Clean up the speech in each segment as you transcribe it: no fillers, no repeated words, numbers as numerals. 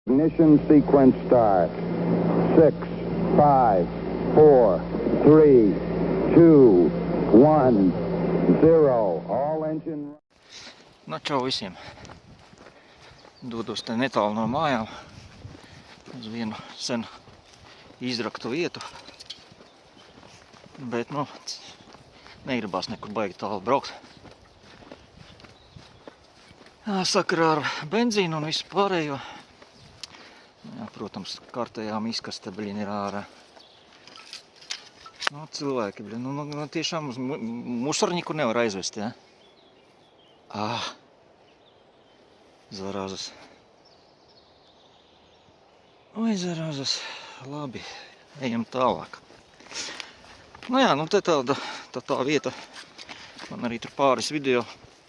Ignition sequence start. 6, 5, 4, 3, 2, 1, 0. All engine... No čau visiem. Dodos te netālu no mājām uz vienu senu izraktu vietu. Bet, negribās nekur baigi tālu braukt. Sakarā ar benzīnu un visu pārējo. Jā, protams, kārtējām izkaste, ir ārā. Cilvēki, tiešām uz musorņiku nevar aizvest, jā? Zarazas. Oi, zarazas. Labi, ejam tālāk. Te tā vieta. Man arī tur pāris video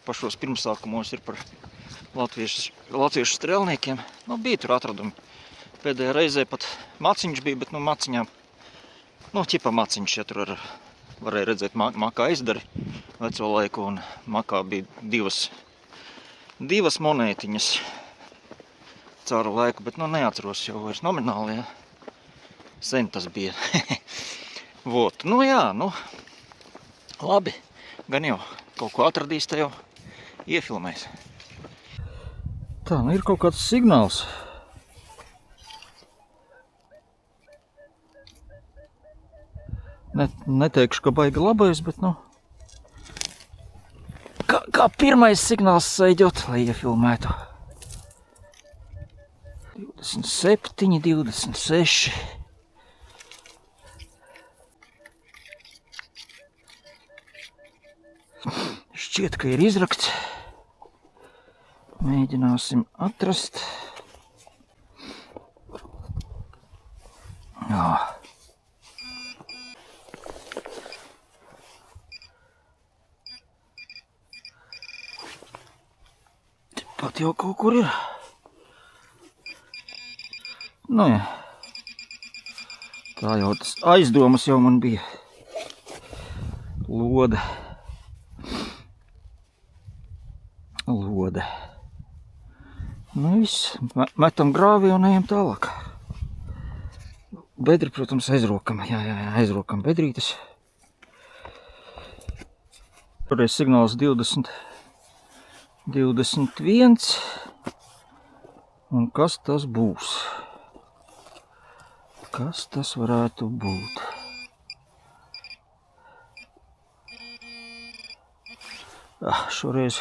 pašos pirmsākumos ir par latviešu strēlniekiem. Bija tur atradumi. Pēdējā reizē pat maciņš bija, bet maciņām, ķipa maciņš, ja tur varēja redzēt makā izdari veco laiku, un makā bija divas monētiņas cauru laiku, bet neatceros jau vairs nomināli, ja. Sen tas bija. Vot, labi, gan jau kaut ko atradīs, te jau iefilmēs. Tā, ir kaut kāds signāls. Neteikšu, ka baigi labais, bet kā pirmais signāls sēģot, lai iefilmētu. 27, 26. Šķiet, ka ir izrakts. Mēģināsim atrast. Pat jau kaut kur ir. Jā. Tā jau tas aizdomas jau man bija. Lode. Viss. Metam grāvī un ejam tālāk. Bedri, protams, aizrokam. Jā, aizrokam bedrītes. Toreiz signāls 20. 21. Un kas tas būs? Kas tas varētu būt? Šoreiz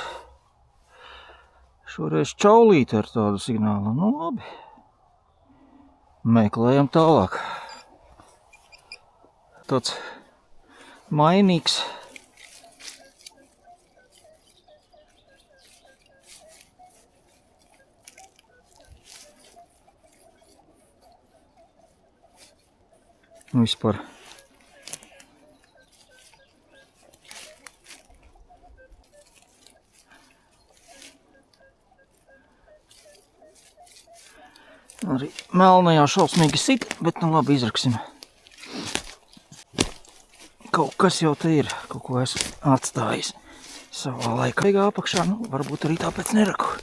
čaulīte ar tādu signālu. Labi. Meklējam tālāk. Tāds mainīgs. Vispār. Arī melnajā šausmīgi sit, bet labi izraksim. Kaut kas jau te ir, kaut ko esmu atstājis savā laikā. Apakšā, varbūt arī tāpēc neraku.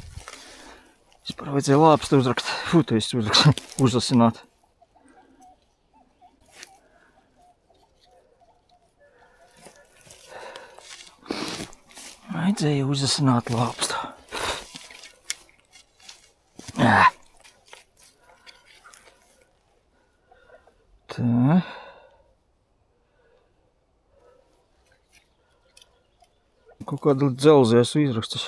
Vispār vajadzēja lāpstu uzrakt. Futais uzasināt. Vajadzēja uzasināt lāpstu. Tā. Kaut kāda dzelzē esmu izrakstis.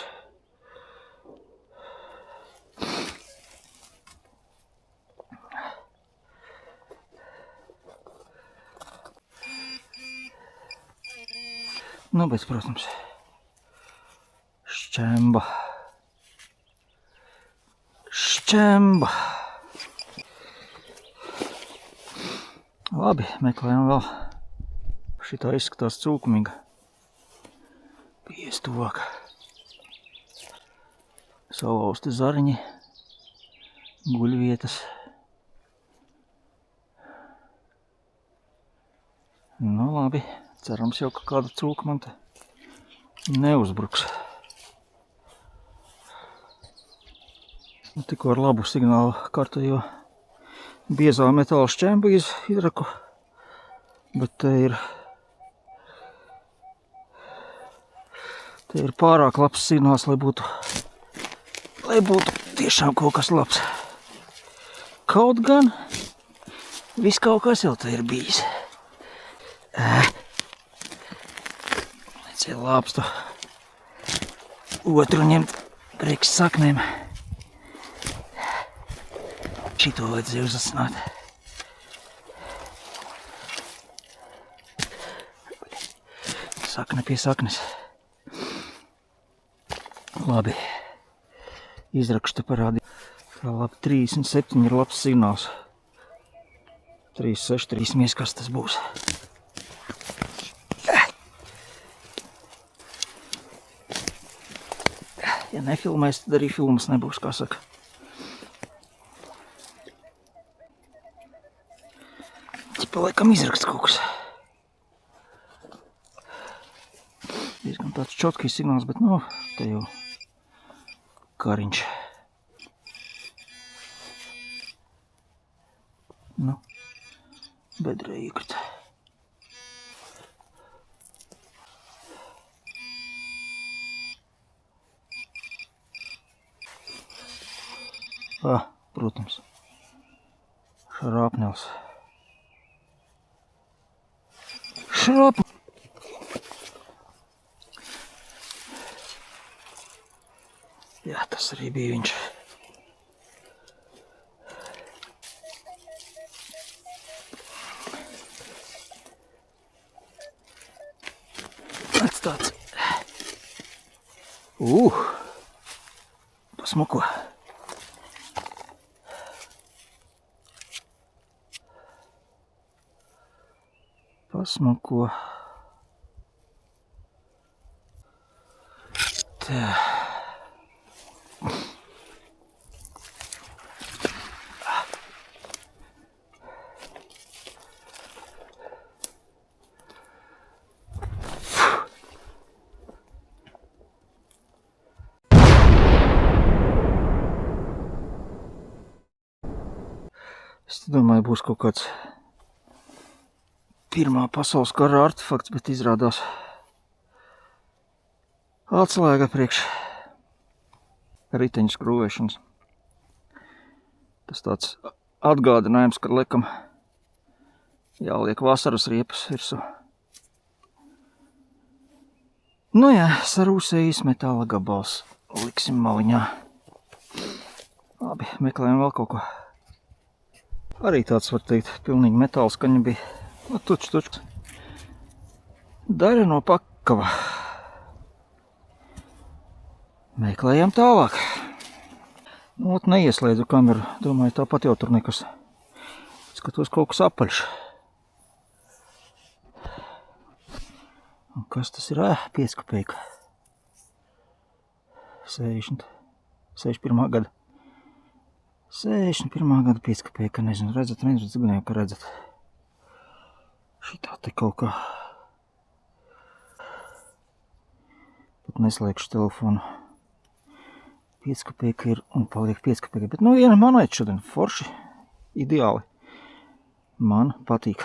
Bet, protams, šķemba. Labi, meklējam vēl. Šitā izskatās cūkumīga. Pies tuvāk. Salausti zariņi. Guļvietas. Labi. Cerams jau, ka kāda cūka man te neuzbruks. Tikko ar labu signālu kārtējo biezā metāla šķembu izraku, bet te ir pārāk labs signāls, lai būtu tiešām kaut kas labs. Kaut gan viss kaut kas jau te ir bijis. Lieciet lāpstu otru ņemt priekš saknēm. Šito vajadzēja uzasināt. Sakne pie saknes. Labi. Izrakstu parādīja. Labi, 37 ir labs signāls. 36, 3 kas tas būs. Ja nefilmēs, tad arī filmas nebūs, kā saka. Laikam izraksts kaut kas. Diezgan tāds čotkīs signāls, bet te jau kariņš. Bedrē iekrita. Protams. Šrapnels. Jā, tas arī bija viņš. Tāds. Pasmuko. Tā. Es domāju, būs kaut kāds Pirmā pasaules kara artefakts, bet izrādās atslēga priekš riteņu skrūvēšanas. Tas tāds atgādinājums, ka liekam jāliek vasaras riepas virsū. Nu jā, sarūsējis metāla gabals. Liksim maliņā. Labi, meklējam vēl kaut ko. Arī tāds, var teikt, pilnīgi metāla skaņa bija. Tučs. Daļa no pakava. Meklējam tālāk. Neieslēdzu kameru. Domāju, tāpat jau tur nekas. Skatos kaut kas apaļš. Un kas tas ir? 5 kopēka. 61. gada. 61. gada 5 kopēka. Nezinu, redzat, gan jau, ka redzat. Šitā te kaut kā. Pat neslēgšu telefonu. 5 kopēka ir un paliek 5 kopēka. Bet viena monēta šodien forši. Ideāli. Man patīk.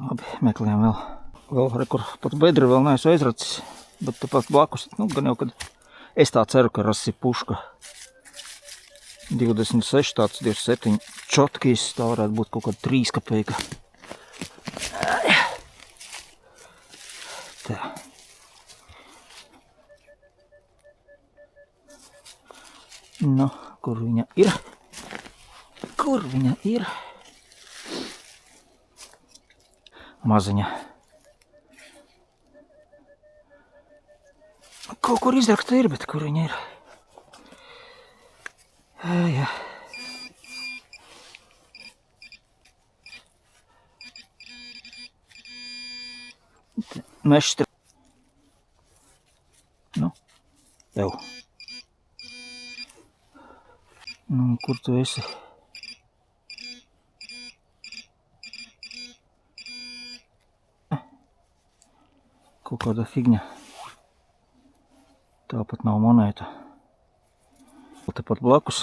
Labi, meklējam vēl. Vēl kur pat bedri vēl neesmu aizracis. Bet tāpat blakus. Gan jau, kad es tā ceru, ka rasis ir puška. 26, tāds 27 čotkīs. Tā varētu būt kaut kāda 3 kopēka. Tā. Kur viņa ir? Kur viņa ir? Maziņa. Kaut kur izrakta ir, bet kur viņa ir? Jā. Mešs te. Tev. Kur tu esi? Kaut kāda figņa. Tāpat nav monēta. Tepat blakus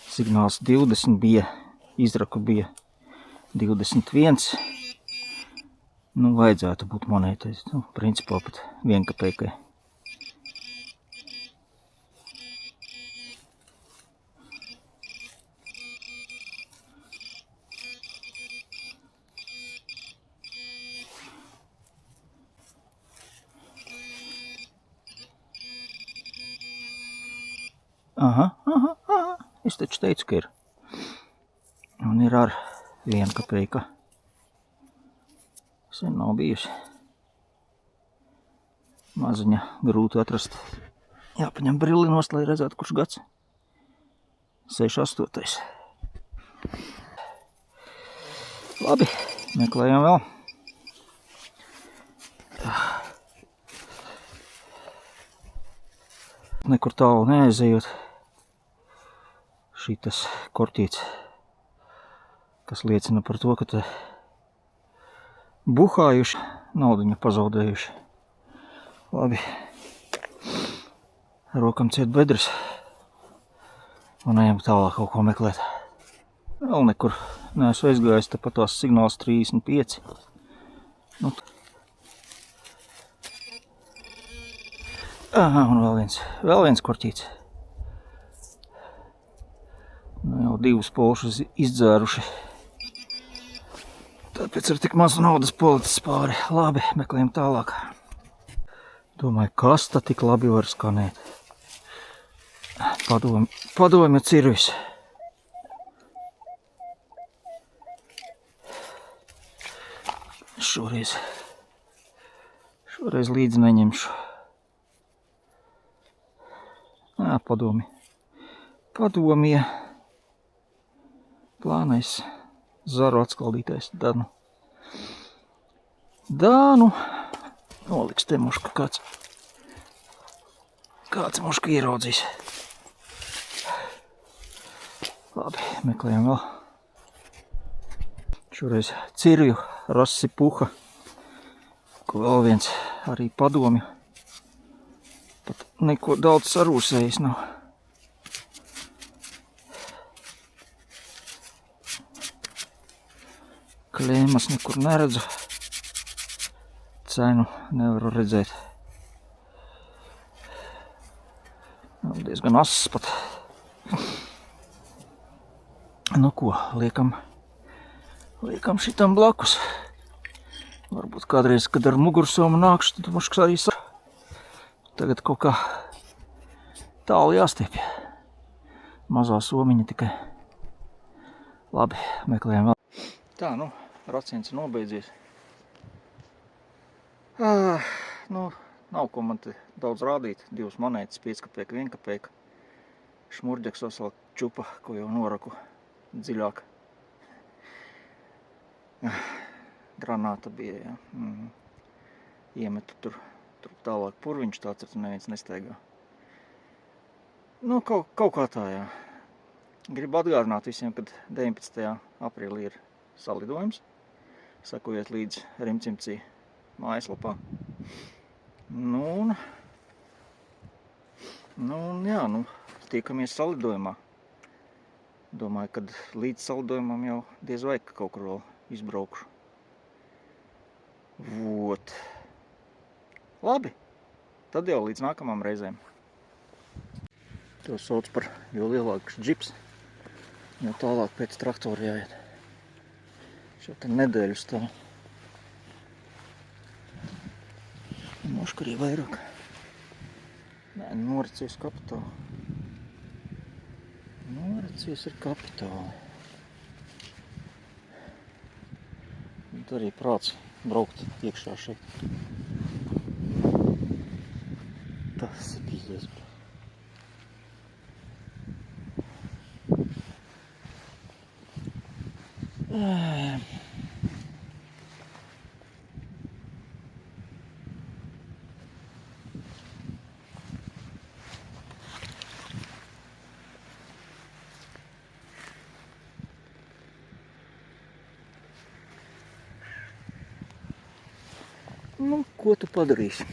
signāls 20 bija, izraku bija 21. Nu, vajadzētu būt monētai. Nu, principā pat 1 kapeikai. Aha. Es taču teicu, ka ir. Un ir ar 1 kapeika. Sen nav bijusi. Maziņa grūti atrast. Jāpaņem brilli nost, lai redzētu, kurš gads. 68. Labi, meklējam vēl. Nekur tālu neaizejot. Šitas kortīts, kas liecina par to, ka te buhājuši, naudiņu pazaudējuši. Labi. Rokam ciet bedres. Un ejam tālāk kaut ko meklēt. Vēl nekur neesmu aizgājis, tepat tās signāls 35. Nu, aha, un vēl viens korķīts. Nu, jau 2 polšus izdzēruši. Tāpēc ar tik mazu naudas policis pāri. Labi, meklējam tālāk. Domāju, kas tad tik labi var skanēt? Padomju cirvis. Šoreiz līdzi neņemšu. Padomie. Plānais zaru atskaldītais Danu. Noliks te muška kāds muška ieraudzīs. Labi, meklējam vēl. Šoreiz cirvju, rasi puha, ko vēl viens arī padomju. Pat neko daudz sarūsējis nav. Klēmas nekur neredzu. Cenu nevaru redzēt. Diezgan asas pat. Nu ko, liekam šitam blakus. Varbūt kādreiz, kad ar mugursomu nākšu, tad muškas arī sar. Tagad kaut kā tālu jāstiepja. Mazā somiņa tikai. Labi, meklējam vēl. Tā, nu, raciens nobeidzies. Nav ko man te daudz rādīt. 2 monētas, 5 kapeika, 1 kapeika. Šmurģeks vēl čupa, ko jau noraku dziļāk. Granāta bija, jā. Iemetu tur tālāk purviņš tāds, ar tu neviens nesteigā. Nu, kaut kā tā, jā. Gribu atgādināt visiem, kad 19. aprīlī ir salidojums. Sekojiet līdz Rimcimcī mājaslapā. Nu, jā, tiekamies salidojumā. Domāju, kad līdz salidojumam jau diez vai kaut kur vēl izbraukšu. Vot. Labi, tad jau līdz nākamām reizēm. To sauc par jo lielāks džips, jo tālāk pēc traktora jāiet. Šo te nedēļu stāv. Mošku arī vairāk. Nē, noricies kapitāli. Noricies ar kapitāli. Un arī prāts braukt iekšā šeit. Tas ir pīzies. Nu, ko tu padarīsi?